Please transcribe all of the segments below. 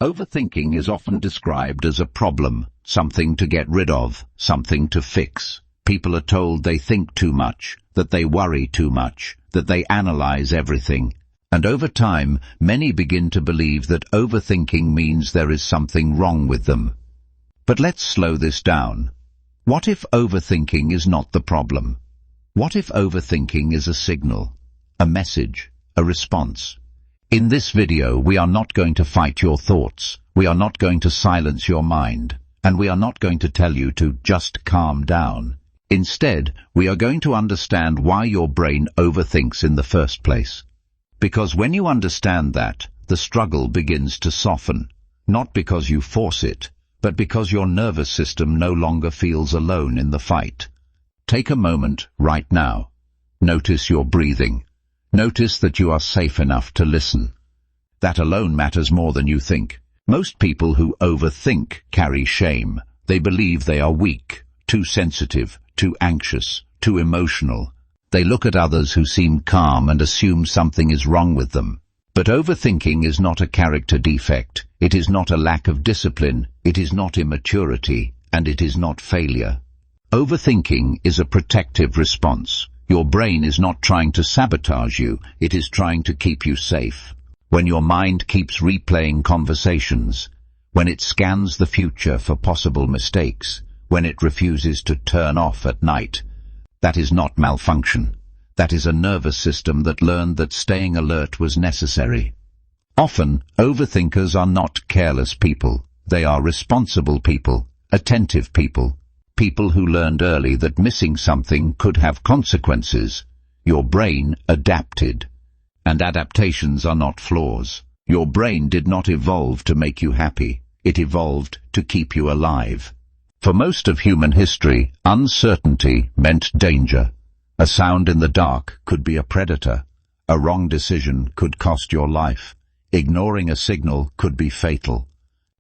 Overthinking is often described as a problem, something to get rid of, something to fix. People are told they think too much, that they worry too much, that they analyze everything. And over time, many begin to believe that overthinking means there is something wrong with them. But let's slow this down. What if overthinking is not the problem? What if overthinking is a signal, a message, a response? In this video, we are not going to fight your thoughts. We are not going to silence your mind. And we are not going to tell you to just calm down. Instead, we are going to understand why your brain overthinks in the first place. Because when you understand that, the struggle begins to soften. Not because you force it, but because your nervous system no longer feels alone in the fight. Take a moment right now. Notice your breathing. Notice that you are safe enough to listen. That alone matters more than you think. Most people who overthink carry shame. They believe they are weak, too sensitive, too anxious, too emotional. They look at others who seem calm and assume something is wrong with them. But overthinking is not a character defect. It is not a lack of discipline. It is not immaturity, and it is not failure. Overthinking is a protective response. Your brain is not trying to sabotage you, it is trying to keep you safe. When your mind keeps replaying conversations, when it scans the future for possible mistakes, when it refuses to turn off at night, that is not malfunction. That is a nervous system that learned that staying alert was necessary. Often, overthinkers are not careless people. They are responsible people, attentive people. People who learned early that missing something could have consequences. Your brain adapted. And adaptations are not flaws. Your brain did not evolve to make you happy. It evolved to keep you alive. For most of human history, uncertainty meant danger. A sound in the dark could be a predator. A wrong decision could cost your life. Ignoring a signal could be fatal.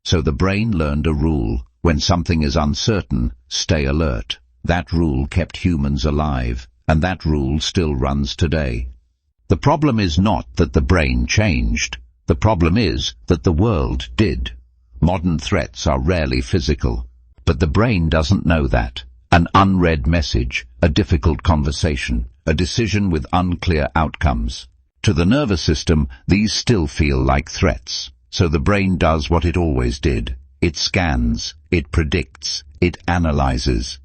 So the brain learned a rule. When something is uncertain, stay alert. That rule kept humans alive, and that rule still runs today. The problem is not that the brain changed. The problem is that the world did. Modern threats are rarely physical, but the brain doesn't know that. An unread message, a difficult conversation, a decision with unclear outcomes. To the nervous system, these still feel like threats. So the brain does what it always did. It scans, it predicts, it analyzes.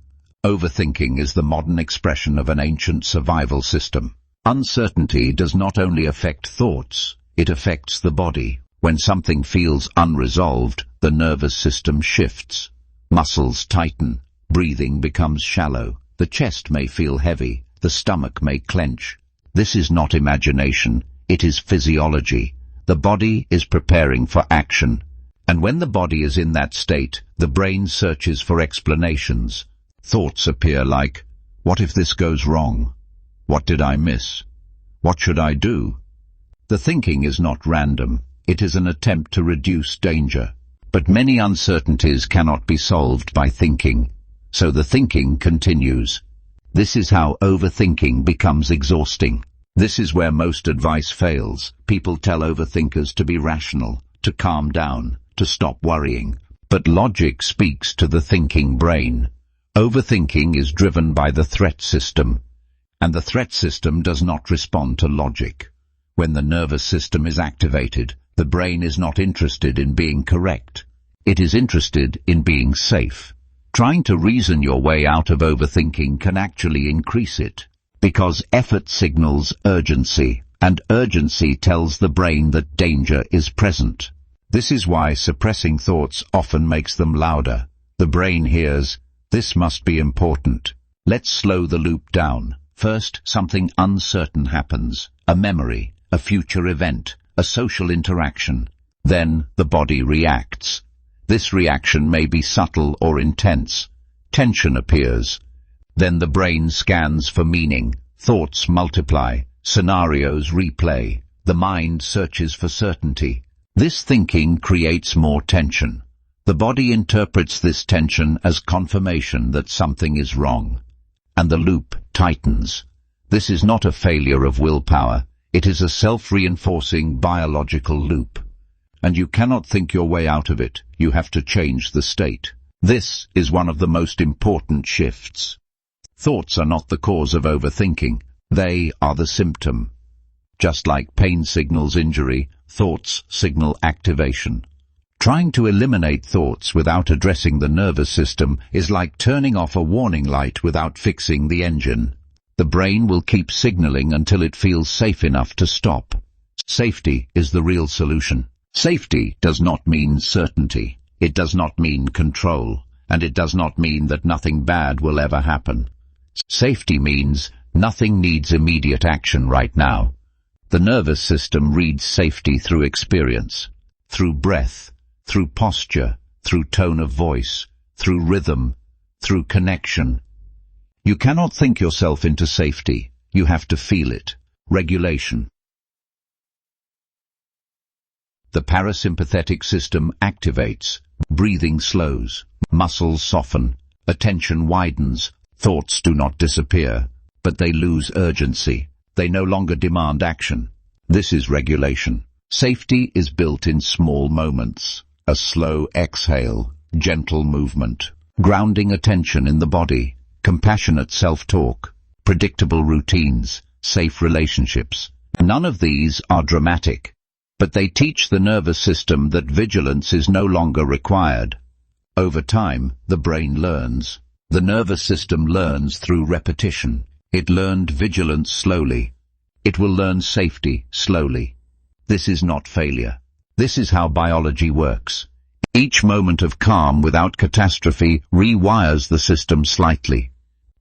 Overthinking is the modern expression of an ancient survival system. Uncertainty does not only affect thoughts, it affects the body. When something feels unresolved, the nervous system shifts. Muscles tighten, breathing becomes shallow, the chest may feel heavy, the stomach may clench. This is not imagination, it is physiology. The body is preparing for action. And when the body is in that state, the brain searches for explanations. Thoughts appear like, what if this goes wrong? What did I miss? What should I do? The thinking is not random. It is an attempt to reduce danger. But many uncertainties cannot be solved by thinking. So the thinking continues. This is how overthinking becomes exhausting. This is where most advice fails. People tell overthinkers to be rational, to calm down, to stop worrying. But logic speaks to the thinking brain. Overthinking is driven by the threat system, and the threat system does not respond to logic. When the nervous system is activated, the brain is not interested in being correct. It is interested in being safe. Trying to reason your way out of overthinking can actually increase it, because effort signals urgency, and urgency tells the brain that danger is present. This is why suppressing thoughts often makes them louder. The brain hears, this must be important. Let's slow the loop down. First, something uncertain happens. A memory, a future event, a social interaction. Then, the body reacts. This reaction may be subtle or intense. Tension appears. Then the brain scans for meaning. Thoughts multiply. Scenarios replay. The mind searches for certainty. This thinking creates more tension. The body interprets this tension as confirmation that something is wrong. And the loop tightens. This is not a failure of willpower. It is a self-reinforcing biological loop. and you cannot think your way out of it. You have to change the state. This is one of the most important shifts. Thoughts are not the cause of overthinking. They are the symptom. Just like pain signals injury, thoughts signal activation. Trying to eliminate thoughts without addressing the nervous system is like turning off a warning light without fixing the engine. The brain will keep signaling until it feels safe enough to stop. Safety is the real solution. Safety does not mean certainty. It does not mean control, and it does not mean that nothing bad will ever happen. Safety means nothing needs immediate action right now. The nervous system reads safety through experience, through breath, through posture, through tone of voice, through rhythm, through connection. You cannot think yourself into safety. You have to feel it. Regulation. The parasympathetic system activates. Breathing slows. Muscles soften. Attention widens. Thoughts do not disappear, but they lose urgency. They no longer demand action. This is regulation. Safety is built in small moments. A slow exhale, gentle movement, grounding attention in the body, compassionate self-talk, predictable routines, safe relationships. None of these are dramatic, but they teach the nervous system that vigilance is no longer required. Over time, the brain learns. The nervous system learns through repetition. It learned vigilance slowly. It will learn safety slowly. This is not failure. This is how biology works. Each moment of calm without catastrophe rewires the system slightly.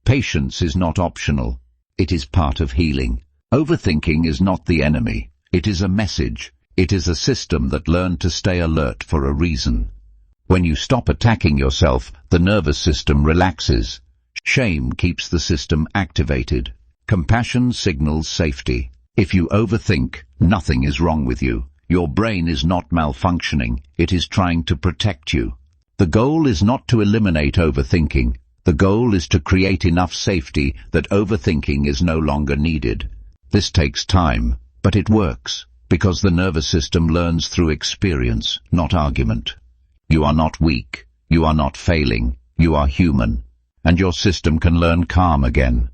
Patience is not optional. It is part of healing. Overthinking is not the enemy. It is a message. It is a system that learned to stay alert for a reason. When you stop attacking yourself, the nervous system relaxes. Shame keeps the system activated. Compassion signals safety. If you overthink, nothing is wrong with you. Your brain is not malfunctioning. It is trying to protect you. The goal is not to eliminate overthinking. The goal is to create enough safety that overthinking is no longer needed. This takes time, but it works, because the nervous system learns through experience, not argument. You are not weak. You are not failing. You are human. And your system can learn calm again.